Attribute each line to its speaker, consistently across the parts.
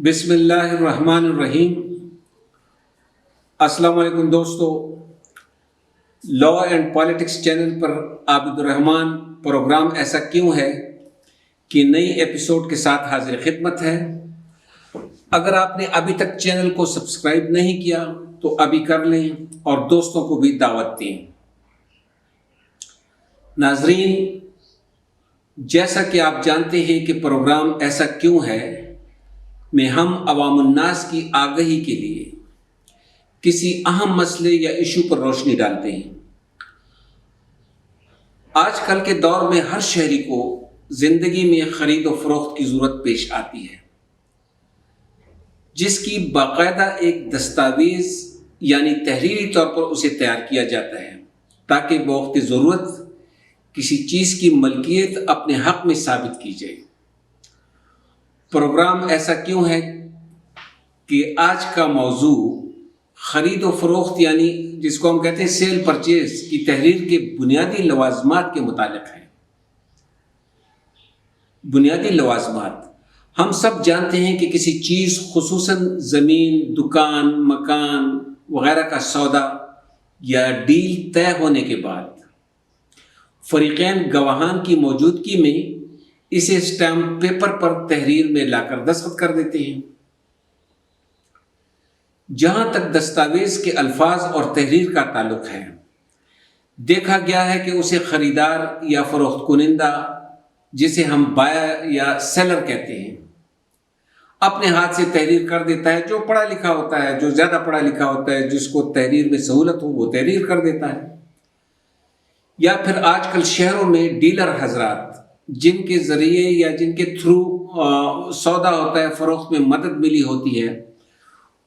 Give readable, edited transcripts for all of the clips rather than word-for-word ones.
Speaker 1: بسم اللہ الرحمن الرحیم۔ السلام علیکم دوستو، لا اینڈ پالیٹکس چینل پر عابد الرحمن پروگرام ایسا کیوں ہے کہ نئی ایپیسوڈ کے ساتھ حاضر خدمت ہے۔ اگر آپ نے ابھی تک چینل کو سبسکرائب نہیں کیا تو ابھی کر لیں اور دوستوں کو بھی دعوت دیں۔ ناظرین، جیسا کہ آپ جانتے ہیں کہ پروگرام ایسا کیوں ہے میں ہم عوام الناس کی آگہی کے لیے کسی اہم مسئلے یا ایشو پر روشنی ڈالتے ہیں۔ آج کل کے دور میں ہر شہری کو زندگی میں خرید و فروخت کی ضرورت پیش آتی ہے، جس کی باقاعدہ ایک دستاویز یعنی تحریری طور پر اسے تیار کیا جاتا ہے تاکہ بوقت ضرورت کسی چیز کی ملکیت اپنے حق میں ثابت کی جائے۔ پروگرام ایسا کیوں ہے کہ آج کا موضوع خرید و فروخت یعنی جس کو ہم کہتے ہیں سیل پرچیز کی تحریر کے بنیادی لوازمات کے متعلق ہے۔ بنیادی لوازمات ہم سب جانتے ہیں کہ کسی چیز خصوصاً زمین، دکان، مکان وغیرہ کا سودا یا ڈیل طے ہونے کے بعد فریقین گواہان کی موجودگی میں اسے اسٹامپ پیپر پر تحریر میں لا کر دستخط کر دیتے ہیں۔ جہاں تک دستاویز کے الفاظ اور تحریر کا تعلق ہے، دیکھا گیا ہے کہ اسے خریدار یا فروخت کنندہ، جسے ہم بائر یا سیلر کہتے ہیں، اپنے ہاتھ سے تحریر کر دیتا ہے۔ جو پڑھا لکھا ہوتا ہے، جو زیادہ پڑھا لکھا ہوتا ہے، جس کو تحریر میں سہولت ہو، وہ تحریر کر دیتا ہے۔ یا پھر آج کل شہروں میں ڈیلر حضرات جن کے ذریعے یا جن کے تھرو سودا ہوتا ہے، فروخت میں مدد ملی ہوتی ہے،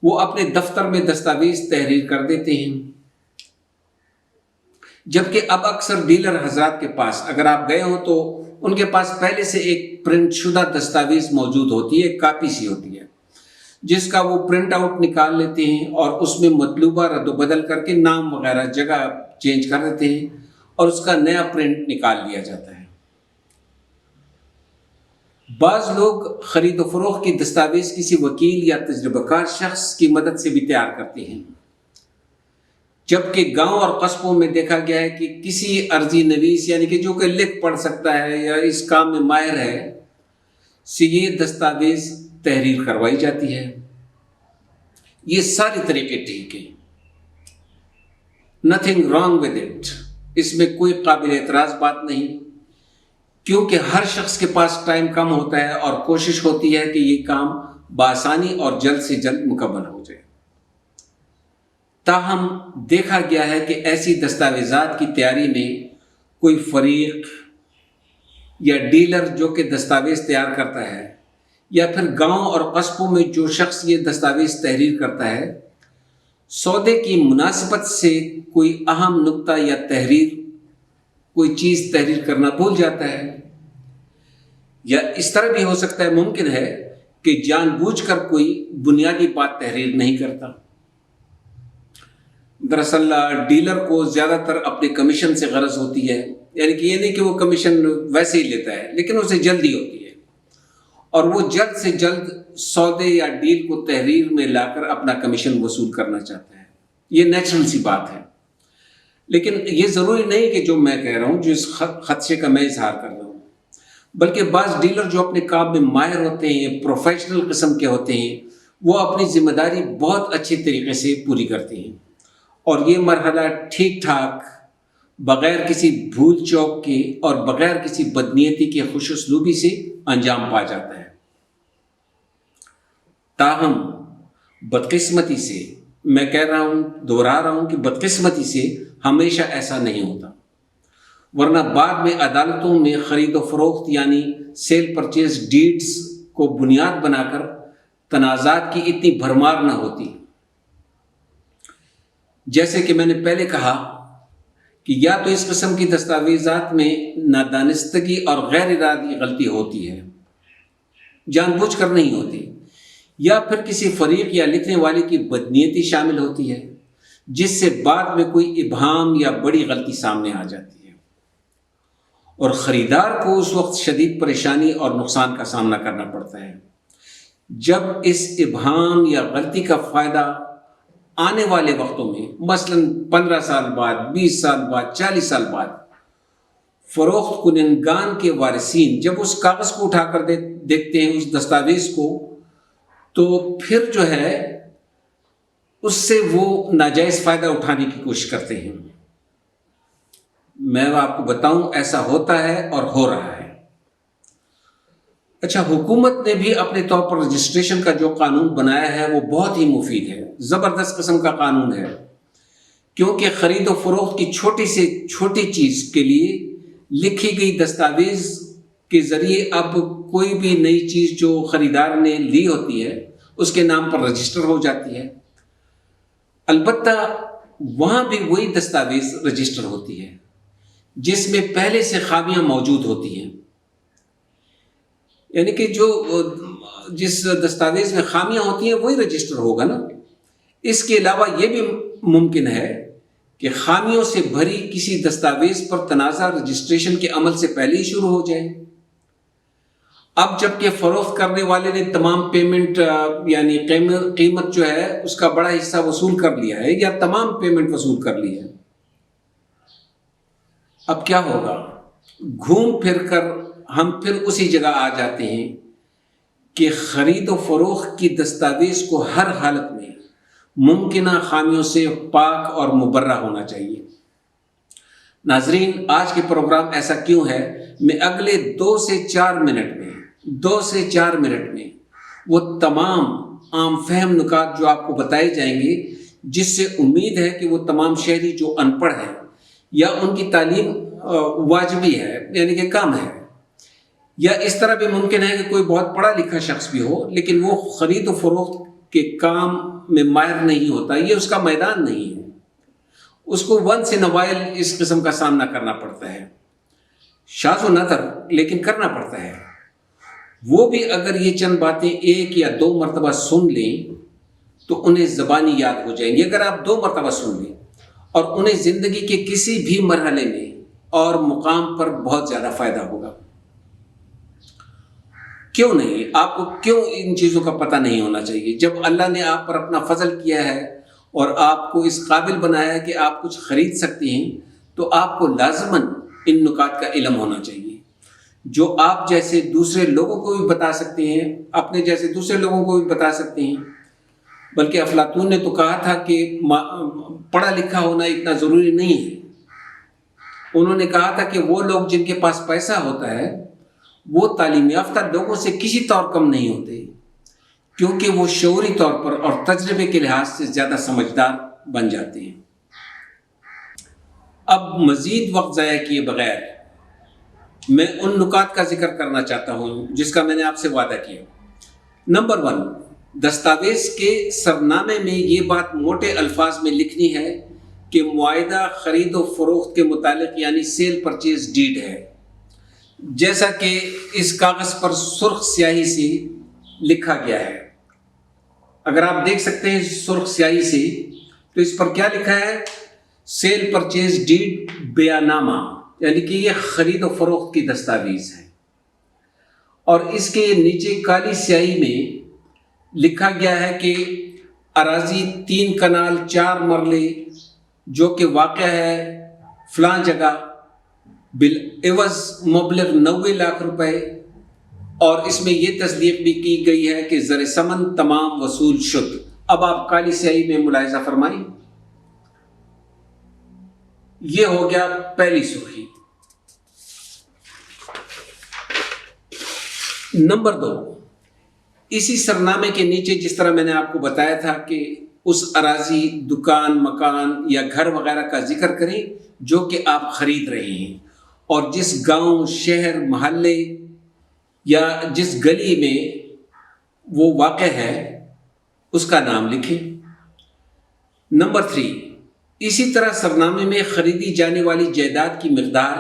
Speaker 1: وہ اپنے دفتر میں دستاویز تحریر کر دیتے ہیں۔ جبکہ اب اکثر ڈیلر حضرات کے پاس اگر آپ گئے ہوں تو ان کے پاس پہلے سے ایک پرنٹ شدہ دستاویز موجود ہوتی ہے، ایک کاپی سی ہوتی ہے، جس کا وہ پرنٹ آؤٹ نکال لیتے ہیں اور اس میں مطلوبہ رد و بدل کر کے نام وغیرہ جگہ چینج کر دیتے ہیں اور اس کا نیا پرنٹ نکال لیا جاتا ہے۔ بعض لوگ خرید و فروخت کی دستاویز کسی وکیل یا تجربہ کار شخص کی مدد سے بھی تیار کرتے ہیں، جبکہ گاؤں اور قصبوں میں دیکھا گیا ہے کہ کسی عرضی نویس یعنی کہ جو کہ لکھ پڑھ سکتا ہے یا اس کام میں ماہر ہے سے یہ دستاویز تحریر کروائی جاتی ہے۔ یہ سارے طریقے ٹھیک ہیں، نتھنگ رانگ ود اٹ، اس میں کوئی قابل اعتراض بات نہیں، کیونکہ ہر شخص کے پاس ٹائم کم ہوتا ہے اور کوشش ہوتی ہے کہ یہ کام بآسانی اور جلد سے جلد مکمل ہو جائے۔ تاہم دیکھا گیا ہے کہ ایسی دستاویزات کی تیاری میں کوئی فریق یا ڈیلر جو کہ دستاویز تیار کرتا ہے، یا پھر گاؤں اور قصبوں میں جو شخص یہ دستاویز تحریر کرتا ہے، سودے کی مناسبت سے کوئی اہم نقطہ یا کوئی چیز تحریر کرنا بھول جاتا ہے، یا اس طرح بھی ہو سکتا ہے، ممکن ہے کہ جان بوجھ کر کوئی بنیادی بات تحریر نہیں کرتا۔ دراصل ڈیلر کو زیادہ تر اپنے کمیشن سے غرض ہوتی ہے، یعنی کہ یہ نہیں کہ وہ کمیشن ویسے ہی لیتا ہے، لیکن اسے جلدی ہوتی ہے اور وہ جلد سے جلد سودے یا ڈیل کو تحریر میں لا کر اپنا کمیشن وصول کرنا چاہتا ہے۔ یہ نیچرل سی بات ہے، لیکن یہ ضروری نہیں کہ جو میں کہہ رہا ہوں، جو اس خدشے کا میں اظہار کر رہا ہوں، بلکہ بعض ڈیلر جو اپنے کام میں ماہر ہوتے ہیں، پروفیشنل قسم کے ہوتے ہیں، وہ اپنی ذمہ داری بہت اچھے طریقے سے پوری کرتے ہیں اور یہ مرحلہ ٹھیک ٹھاک بغیر کسی بھول چوک کے اور بغیر کسی بدنیتی کے خوش اسلوبی سے انجام پا جاتا ہے۔ تاہم بدقسمتی سے، میں کہہ رہا ہوں، دوہرا رہا ہوں کہ بدقسمتی سے ہمیشہ ایسا نہیں ہوتا، ورنہ بعد میں عدالتوں میں خرید و فروخت یعنی سیل پرچیز ڈیڈز کو بنیاد بنا کر تنازعات کی اتنی بھرمار نہ ہوتی۔ جیسے کہ میں نے پہلے کہا کہ یا تو اس قسم کی دستاویزات میں نادانستگی اور غیر ارادی غلطی ہوتی ہے، جان بوجھ کر نہیں ہوتی، یا پھر کسی فریق یا لکھنے والے کی بدنیتی شامل ہوتی ہے، جس سے بعد میں کوئی ابہام یا بڑی غلطی سامنے آ جاتی ہے اور خریدار کو اس وقت شدید پریشانی اور نقصان کا سامنا کرنا پڑتا ہے۔ جب اس ابہام یا غلطی کا فائدہ آنے والے وقتوں میں، مثلاً 15 سال بعد، 20 سال بعد، 40 سال بعد، فروخت کنندگان کے وارثین جب اس کاغذ کو اٹھا کر دیکھتے ہیں، اس دستاویز کو، تو پھر جو ہے اس سے وہ ناجائز فائدہ اٹھانے کی کوشش کرتے ہیں۔ میں آپ کو بتاؤں ایسا ہوتا ہے اور ہو رہا ہے۔ اچھا، حکومت نے بھی اپنے طور پر رجسٹریشن کا جو قانون بنایا ہے وہ بہت ہی مفید ہے، زبردست قسم کا قانون ہے، کیونکہ خرید و فروخت کی چھوٹی سے چھوٹی چیز کے لیے لکھی گئی دستاویز کے ذریعے اب کوئی بھی نئی چیز جو خریدار نے لی ہوتی ہے اس کے نام پر رجسٹر ہو جاتی ہے۔ البتہ وہاں بھی وہی دستاویز رجسٹر ہوتی ہے جس میں پہلے سے خامیاں موجود ہوتی ہیں، یعنی کہ جس دستاویز میں خامیاں ہوتی ہیں وہی رجسٹر ہوگا نا۔ اس کے علاوہ یہ بھی ممکن ہے کہ خامیوں سے بھری کسی دستاویز پر تنازع رجسٹریشن کے عمل سے پہلے ہی شروع ہو جائے۔ اب جبکہ فروخت کرنے والے نے تمام پیمنٹ یعنی قیمت جو ہے اس کا بڑا حصہ وصول کر لیا ہے یا تمام پیمنٹ وصول کر لی ہے، اب کیا ہوگا؟ گھوم پھر کر ہم پھر اسی جگہ آ جاتے ہیں کہ خرید و فروخت کی دستاویز کو ہر حالت میں ممکنہ خامیوں سے پاک اور مبرہ ہونا چاہیے۔ ناظرین، آج کے پروگرام ایسا کیوں ہے، میں اگلے 2 سے 4 منٹ میں وہ تمام عام فہم نکات جو آپ کو بتائے جائیں گے، جس سے امید ہے کہ وہ تمام شہری جو ان پڑھ ہیں یا ان کی تعلیم واجبی ہے یعنی کہ کم ہے، یا اس طرح بھی ممکن ہے کہ کوئی بہت پڑھا لکھا شخص بھی ہو لیکن وہ خرید و فروخت کے کام میں ماہر نہیں ہوتا، یہ اس کا میدان نہیں ہے، اس کو ونس ان اے وائل اس قسم کا سامنا کرنا پڑتا ہے، شاذ و نادر لیکن کرنا پڑتا ہے۔ وہ بھی اگر یہ چند باتیں 1 یا 2 مرتبہ سن لیں تو انہیں زبانی یاد ہو جائیں گی۔ اگر آپ 2 مرتبہ سن لیں اور انہیں زندگی کے کسی بھی مرحلے میں اور مقام پر بہت زیادہ فائدہ ہوگا۔ کیوں نہیں؟ آپ کو کیوں ان چیزوں کا پتہ نہیں ہونا چاہیے؟ جب اللہ نے آپ پر اپنا فضل کیا ہے اور آپ کو اس قابل بنایا ہے کہ آپ کچھ خرید سکتے ہیں تو آپ کو لازماً ان نکات کا علم ہونا چاہیے، جو آپ جیسے دوسرے لوگوں کو بھی بتا سکتے ہیں، اپنے جیسے دوسرے لوگوں کو بھی بتا سکتے ہیں۔ بلکہ افلاطون نے تو کہا تھا کہ پڑھا لکھا ہونا اتنا ضروری نہیں ہے۔ انہوں نے کہا تھا کہ وہ لوگ جن کے پاس پیسہ ہوتا ہے وہ تعلیم یافتہ لوگوں سے کسی طور کم نہیں ہوتے، کیونکہ وہ شعوری طور پر اور تجربے کے لحاظ سے زیادہ سمجھدار بن جاتے ہیں۔ اب مزید وقت ضائع کیے بغیر میں ان نکات کا ذکر کرنا چاہتا ہوں جس کا میں نے آپ سے وعدہ کیا۔ نمبر 1، دستاویز کے سرنامے میں یہ بات موٹے الفاظ میں لکھنی ہے کہ معاہدہ خرید و فروخت کے متعلق یعنی سیل پرچیز ڈیڈ ہے، جیسا کہ اس کاغذ پر سرخ سیاہی سے لکھا گیا ہے۔ اگر آپ دیکھ سکتے ہیں سرخ سیاہی سے تو اس پر کیا لکھا ہے؟ سیل پرچیز ڈیڈ بیانامہ، یعنی کہ یہ خرید و فروخت کی دستاویز ہے، اور اس کے نیچے کالی سیاہی میں لکھا گیا ہے کہ اراضی 3 کنال 4 مرلے جو کہ واقع ہے فلاں جگہ بالعوض مبلغ 90 لاکھ روپے، اور اس میں یہ تصدیق بھی کی گئی ہے کہ زر ثمن تمام وصول شد۔ اب آپ کالی سیاہی میں ملاحظہ فرمائیں، یہ ہو گیا پہلی سرخی۔ نمبر 2، اسی سرنامے کے نیچے جس طرح میں نے آپ کو بتایا تھا کہ اس اراضی، دکان، مکان یا گھر وغیرہ کا ذکر کریں جو کہ آپ خرید رہے ہیں، اور جس گاؤں، شہر، محلے یا جس گلی میں وہ واقع ہے اس کا نام لکھیں۔ نمبر 3، اسی طرح سرنامے میں خریدی جانے والی جائیداد کی مقدار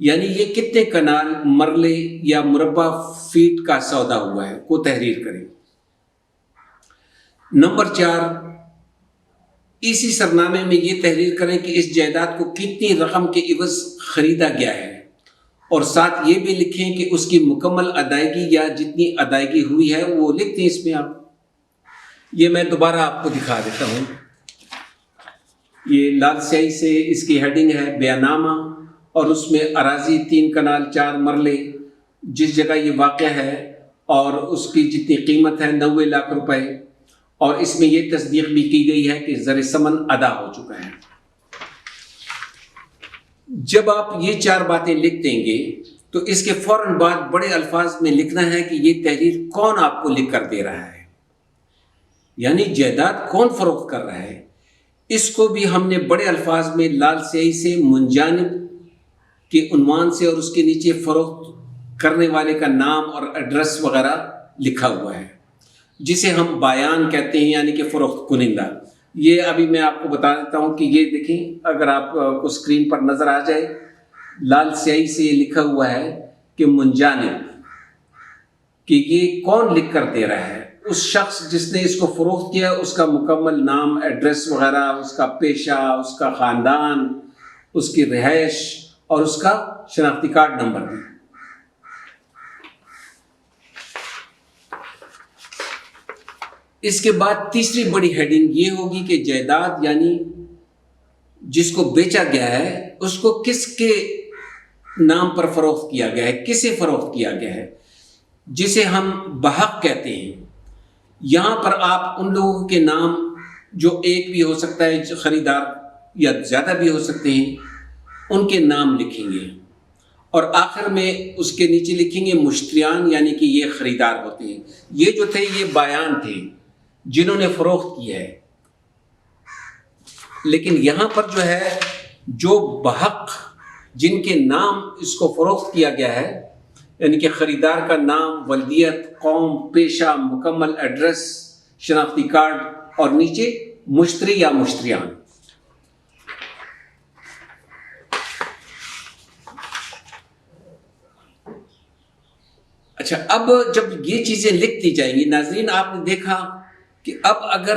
Speaker 1: یعنی یہ کتنے کنال، مرلے یا مربع فیٹ کا سودا ہوا ہے کو تحریر کریں۔ نمبر 4، اسی سرنامے میں یہ تحریر کریں کہ اس جائیداد کو کتنی رقم کے عوض خریدا گیا ہے، اور ساتھ یہ بھی لکھیں کہ اس کی مکمل ادائیگی یا جتنی ادائیگی ہوئی ہے وہ لکھ دیں اس میں آپ. یہ میں دوبارہ آپ کو دکھا دیتا ہوں. یہ لال سیاہی سے اس کی ہیڈنگ ہے بیان نامہ، اور اس میں اراضی 3 کنال 4 مرلے جس جگہ یہ واقع ہے اور اس کی جتنی قیمت ہے 90 لاکھ روپے، اور اس میں یہ تصدیق بھی کی گئی ہے کہ زر ثمن ادا ہو چکا ہے. جب آپ یہ 4 باتیں لکھ دیں گے تو اس کے فوراً بعد بڑے الفاظ میں لکھنا ہے کہ یہ تحریر کون آپ کو لکھ کر دے رہا ہے، یعنی جائیداد کون فروخت کر رہا ہے. اس کو بھی ہم نے بڑے الفاظ میں لال سیاہی سے منجانب کے عنوان سے اور اس کے نیچے فروخت کرنے والے کا نام اور ایڈریس وغیرہ لکھا ہوا ہے، جسے ہم بیان کہتے ہیں، یعنی کہ فروخت کنندہ. یہ ابھی میں آپ کو بتا دیتا ہوں کہ یہ دیکھیں، اگر آپ کو اسکرین پر نظر آ جائے، لال سیاہی سے یہ لکھا ہوا ہے کہ منجانب، کہ یہ کون لکھ کر دے رہا ہے. اس شخص جس نے اس کو فروخت کیا، اس کا مکمل نام، ایڈریس وغیرہ، اس کا پیشہ، اس کا خاندان، اس کی رہائش اور اس کا شناختی کارڈ نمبر بھی. اس کے بعد تیسری بڑی ہیڈنگ یہ ہوگی کہ جائیداد یعنی جس کو بیچا گیا ہے اس کو کس کے نام پر فروخت کیا گیا ہے، کسے فروخت کیا گیا ہے، جسے ہم بحق کہتے ہیں. یہاں پر آپ ان لوگوں کے نام جو ایک بھی ہو سکتا ہے خریدار یا زیادہ بھی ہو سکتے ہیں، ان کے نام لکھیں گے، اور آخر میں اس کے نیچے لکھیں گے مشتریان، یعنی کہ یہ خریدار ہوتے ہیں. یہ جو تھے یہ بایان تھے جنہوں نے فروخت کیا ہے. لیکن یہاں پر جو ہے جو بحق جن کے نام اس کو فروخت کیا گیا ہے، یعنی کہ خریدار کا نام، ولدیت، قوم، پیشہ، مکمل ایڈریس، شناختی کارڈ اور نیچے مشتری یا مشتریان. اچھا، اب جب یہ چیزیں لکھ دی جائیں گی ناظرین، آپ نے دیکھا کہ اب اگر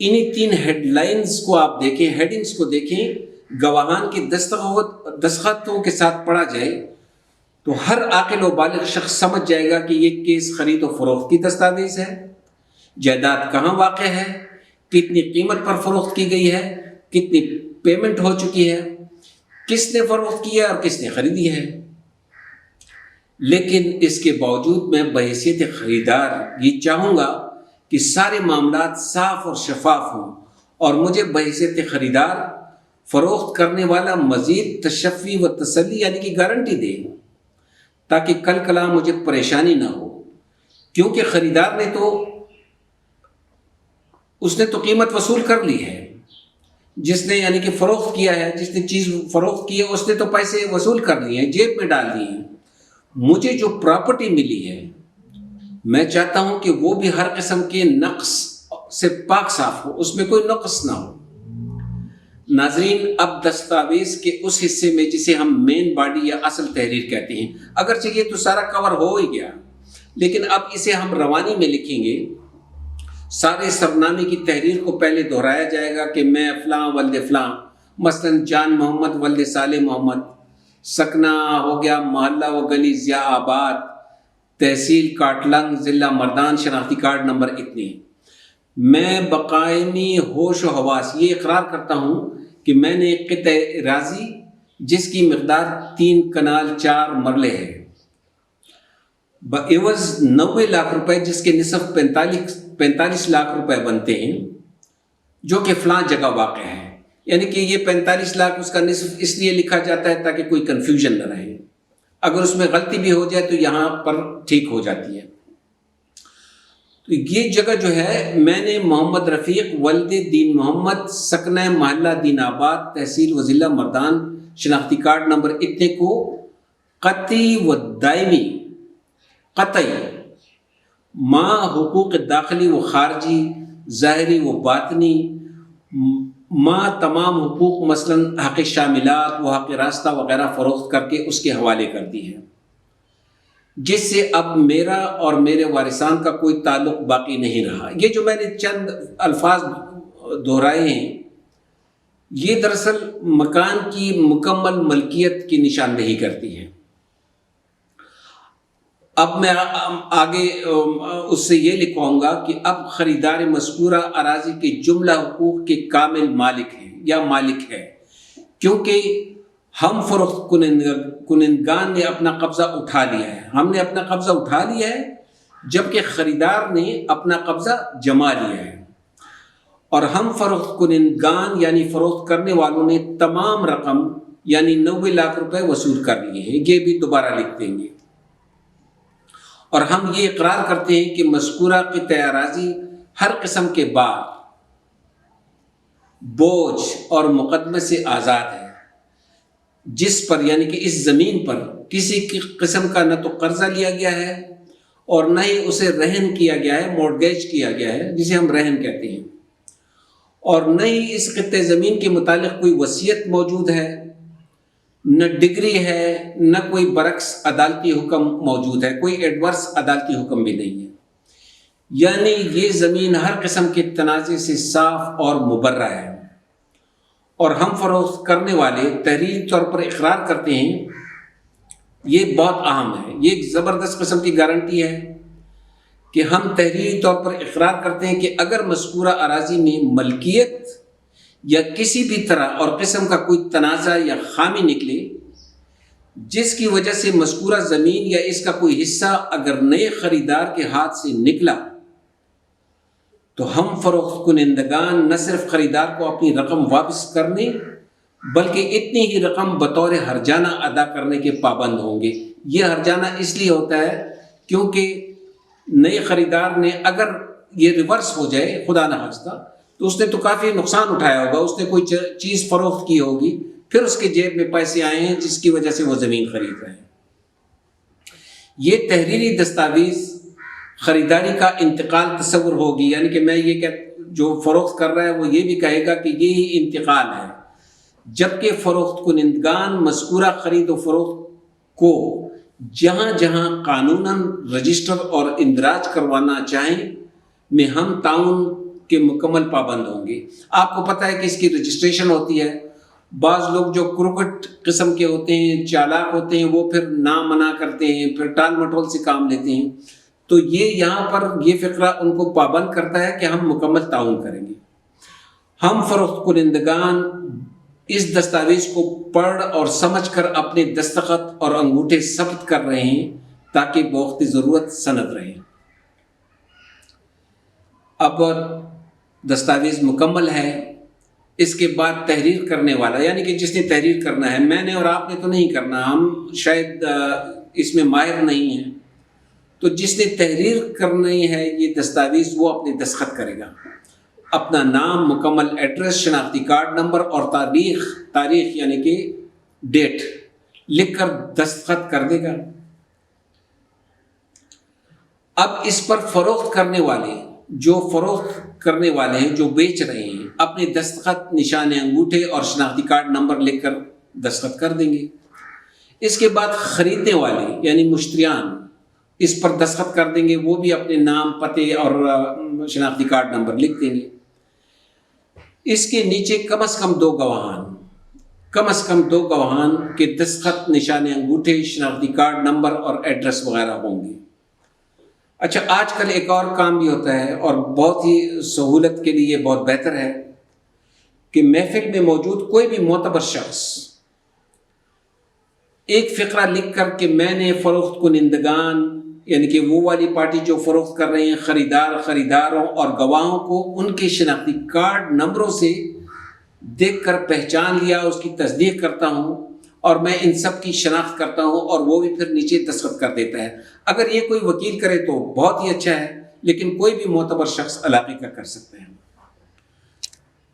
Speaker 1: انہی 3 ہیڈ لائنز کو آپ دیکھیں، ہیڈنگز کو دیکھیں، گواہان کے دستخطوں کے ساتھ پڑھا جائے تو ہر عاقل و بالغ شخص سمجھ جائے گا کہ یہ کیس خرید و فروخت کی دستاویز ہے. جائیداد کہاں واقع ہے، کتنی قیمت پر فروخت کی گئی ہے، کتنی پیمنٹ ہو چکی ہے، کس نے فروخت کی ہے اور کس نے خریدی ہے. لیکن اس کے باوجود میں بحیثیت خریدار یہ چاہوں گا کہ سارے معاملات صاف اور شفاف ہوں، اور مجھے بحیثیت خریدار فروخت کرنے والا مزید تشفی و تسلی یعنی کہ گارنٹی دے، تاکہ کل کلا مجھے پریشانی نہ ہو. کیونکہ خریدار نے تو اس نے تو قیمت وصول کر لی ہے، جس نے یعنی کہ فروخت کیا ہے، جس نے چیز فروخت کی ہے اس نے تو پیسے وصول کر لیے ہیں، جیب میں ڈال دیے ہیں. مجھے جو پراپرٹی ملی ہے میں چاہتا ہوں کہ وہ بھی ہر قسم کے نقص سے پاک صاف ہو، اس میں کوئی نقص نہ ہو. ناظرین، اب دستاویز کے اس حصے میں جسے ہم مین باڈی یا اصل تحریر کہتے ہیں، اگرچہ یہ تو سارا کور ہو ہی گیا، لیکن اب اسے ہم روانی میں لکھیں گے. سارے سرنامے کی تحریر کو پہلے دہرایا جائے گا کہ میں فلاں ولد فلاں، مثلا جان محمد ولد صالح محمد، سکنہ ہو گیا محلہ و گلی ضیاء آباد، تحصیل کاٹلنگ، ضلع مردان، شناختی کارڈ نمبر اتنے. میں بقائمی ہوش و حواس یہ اقرار کرتا ہوں کہ میں نے ایک قطع اراضی جس کی مقدار 3 کنال 4 مرلے ہے بعوض 90 لاکھ روپے، جس کے نصف 45 لاکھ روپے بنتے ہیں، جو کہ فلاں جگہ واقع ہے. یعنی کہ یہ 45 لاکھ اس کا نصف اس لیے لکھا جاتا ہے تاکہ کوئی کنفیوژن نہ رہے، اگر اس میں غلطی بھی ہو جائے تو یہاں پر ٹھیک ہو جاتی ہے. تو یہ جگہ جو ہے میں نے محمد رفیق ولد دین محمد، سکنہ محلہ دین آباد، تحصیل و ضلع مردان، شناختی کارڈ نمبر اتنے کو قطعی و دائمی، قطعی ما حقوق داخلی و خارجی، ظاہری و باطنی، ما تمام حقوق مثلا حق شاملات و حق راستہ وغیرہ فروخت کر کے اس کے حوالے کر دی ہے، جس سے اب میرا اور میرے وارثان کا کوئی تعلق باقی نہیں رہا. یہ جو میں نے چند الفاظ دہرائے ہیں یہ دراصل مکان کی مکمل ملکیت کی نشاندہی کرتی ہے. اب میں آگے اس سے یہ لکھواؤں گا کہ اب خریدار مذکورہ اراضی کے جملہ حقوق کے کامل مالک ہیں یا مالک ہے، کیونکہ ہم فروخت کنندگان نے اپنا قبضہ اٹھا لیا ہے، ہم نے اپنا قبضہ اٹھا لیا ہے، جبکہ خریدار نے اپنا قبضہ جما لیا ہے، اور ہم فروخت کنندگان یعنی فروخت کرنے والوں نے تمام رقم یعنی 90 لاکھ روپے وصول کر لیے ہیں، یہ بھی دوبارہ لکھ دیں گے، اور ہم یہ اقرار کرتے ہیں کہ مذکورہ قطع اراضی ہر قسم کے بار، بوجھ اور مقدمے سے آزاد ہے، جس پر یعنی کہ اس زمین پر کسی قسم کا نہ تو قرضہ لیا گیا ہے اور نہ ہی اسے رہن کیا گیا ہے، مورگیج کیا گیا ہے جسے ہم رہن کہتے ہیں، اور نہ ہی اس خطے زمین کے متعلق کوئی وصیت موجود ہے، نہ ڈگری ہے، نہ کوئی برعکس عدالتی حکم موجود ہے، کوئی ایڈورس عدالتی حکم بھی نہیں ہے، یعنی یہ زمین ہر قسم کے تنازع سے صاف اور مبرہ ہے، اور ہم فروخت کرنے والے تحریری طور پر اقرار کرتے ہیں، یہ بہت اہم ہے، یہ ایک زبردست قسم کی گارنٹی ہے کہ ہم تحریری طور پر اقرار کرتے ہیں کہ اگر مذکورہ اراضی میں ملکیت یا کسی بھی طرح اور قسم کا کوئی تنازع یا خامی نکلے جس کی وجہ سے مذکورہ زمین یا اس کا کوئی حصہ اگر نئے خریدار کے ہاتھ سے نکلا، تو ہم فروخت کنندگان نہ صرف خریدار کو اپنی رقم واپس کرنے بلکہ اتنی ہی رقم بطور ہرجانہ ادا کرنے کے پابند ہوں گے۔ یہ ہرجانہ اس لیے ہوتا ہے کیونکہ نئے خریدار نے اگر یہ ریورس ہو جائے خدا نہ خواستہ تو اس نے تو کافی نقصان اٹھایا ہوگا، اس نے کوئی چیز فروخت کی ہوگی، پھر اس کے جیب میں پیسے آئے ہیں جس کی وجہ سے وہ زمین خرید رہے ہیں۔ یہ تحریری دستاویز خریداری کا انتقال تصور ہوگی، یعنی کہ میں یہ جو فروخت کر رہا ہے وہ یہ بھی کہے گا کہ یہی انتقال ہے، جبکہ فروخت کنندگان مذکورہ خرید و فروخت کو جہاں جہاں قانوناً رجسٹر اور اندراج کروانا چاہیں میں ہم تعاون کے مکمل پابند ہوں گے۔ آپ کو پتہ ہے کہ اس کی رجسٹریشن ہوتی ہے، بعض لوگ جو کرکٹ قسم کے ہوتے ہیں، چالاک ہوتے ہیں، وہ پھر نہ منع کرتے ہیں، پھر ٹال مٹول سے کام لیتے ہیں، تو یہ یہاں پر یہ فقرہ ان کو پابند کرتا ہے کہ ہم مکمل تعاون کریں گے۔ ہم فروخت کنندگان اس دستاویز کو پڑھ اور سمجھ کر اپنے دستخط اور انگوٹھے ثبت کر رہے ہیں تاکہ بوقت ضرورت سند رہے۔ اب دستاویز مکمل ہے، اس کے بعد تحریر کرنے والا یعنی کہ جس نے تحریر کرنا ہے، میں نے اور آپ نے تو نہیں کرنا، ہم شاید اس میں ماہر نہیں ہیں، تو جس نے تحریر کرنی ہے یہ دستاویز وہ اپنے دستخط کرے گا، اپنا نام، مکمل ایڈریس، شناختی کارڈ نمبر اور تاریخ یعنی کہ ڈیٹ لکھ کر دستخط کر دے گا۔ اب اس پر فروخت کرنے والے ہیں جو بیچ رہے ہیں اپنے دستخط، نشان انگوٹھے اور شناختی کارڈ نمبر لکھ کر دستخط کر دیں گے۔ اس کے بعد خریدنے والے یعنی مشتریان اس پر دستخط کر دیں گے، وہ بھی اپنے نام، پتے اور شناختی کارڈ نمبر لکھ دیں گے۔ اس کے نیچے کم از کم دو گواہان کے دستخط، نشان انگوٹھے، شناختی کارڈ نمبر اور ایڈریس وغیرہ ہوں گے۔ اچھا، آج کل ایک اور کام بھی ہوتا ہے اور بہت ہی سہولت کے لیے بہت بہتر ہے کہ محفل میں موجود کوئی بھی معتبر شخص ایک فقرہ لکھ کر کہ میں نے فروخت کنندگان یعنی کہ وہ والی پارٹی جو فروخت کر رہے ہیں، خریداروں اور گواہوں کو ان کے شناختی کارڈ نمبروں سے دیکھ کر پہچان لیا، اس کی تصدیق کرتا ہوں اور میں ان سب کی شناخت کرتا ہوں، اور وہ بھی پھر نیچے دستخط کر دیتا ہے۔ اگر یہ کوئی وکیل کرے تو بہت ہی اچھا ہے، لیکن کوئی بھی معتبر شخص علاقے کا کر سکتے ہیں۔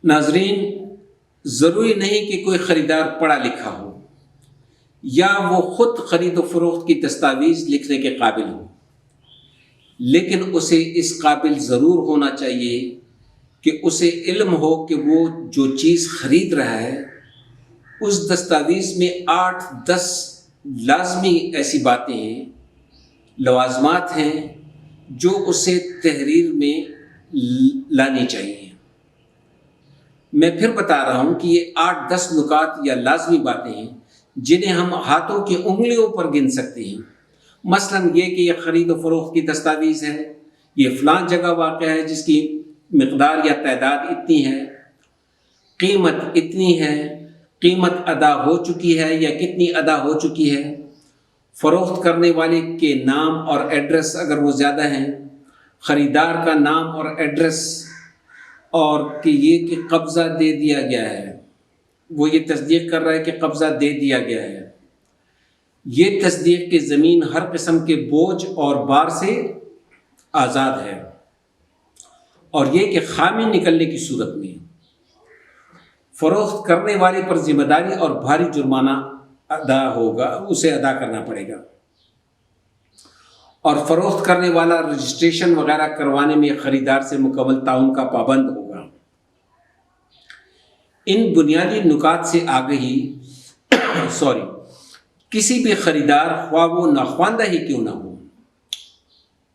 Speaker 1: ناظرین، ضروری نہیں کہ کوئی خریدار پڑھا لکھا ہو یا وہ خود خرید و فروخت کی دستاویز لکھنے کے قابل ہو، لیکن اسے اس قابل ضرور ہونا چاہیے کہ اسے علم ہو کہ وہ جو چیز خرید رہا ہے اس دستاویز میں 8-10 لازمی ایسی باتیں ہیں، لوازمات ہیں جو اسے تحریر میں لانی چاہیے۔ میں پھر بتا رہا ہوں کہ یہ 8-10 نکات یا لازمی باتیں ہیں جنہیں ہم ہاتھوں کی انگلیوں پر گن سکتے ہیں، مثلاً یہ کہ یہ خرید و فروخت کی دستاویز ہے، یہ فلاں جگہ واقع ہے جس کی مقدار یا تعداد اتنی ہے، قیمت اتنی ہے، قیمت ادا ہو چکی ہے یا کتنی ادا ہو چکی ہے، فروخت کرنے والے کے نام اور ایڈریس اگر وہ زیادہ ہیں، خریدار کا نام اور ایڈریس، اور کہ یہ کہ قبضہ دے دیا گیا ہے، وہ یہ تصدیق کر رہا ہے کہ قبضہ دے دیا گیا ہے، یہ تصدیق کہ زمین ہر قسم کے بوجھ اور بار سے آزاد ہے، اور یہ کہ خامی نکلنے کی صورت میں فروخت کرنے والے پر ذمہ داری اور بھاری جرمانہ ادا ہوگا، اسے ادا کرنا پڑے گا، اور فروخت کرنے والا رجسٹریشن وغیرہ کروانے میں خریدار سے مکمل تعاون کا پابند ہوگا۔ ان بنیادی نکات سے آگہی کسی بھی خریدار خواہ وہ ناخواندہ ہی کیوں نہ ہو،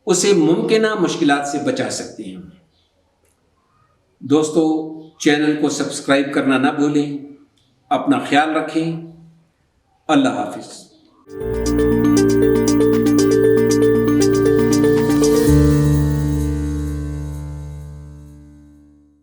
Speaker 1: اسے ممکنہ مشکلات سے بچا سکتے ہیں۔ دوستو، چینل کو سبسکرائب کرنا نہ بھولیں، اپنا خیال رکھیں، اللہ حافظ۔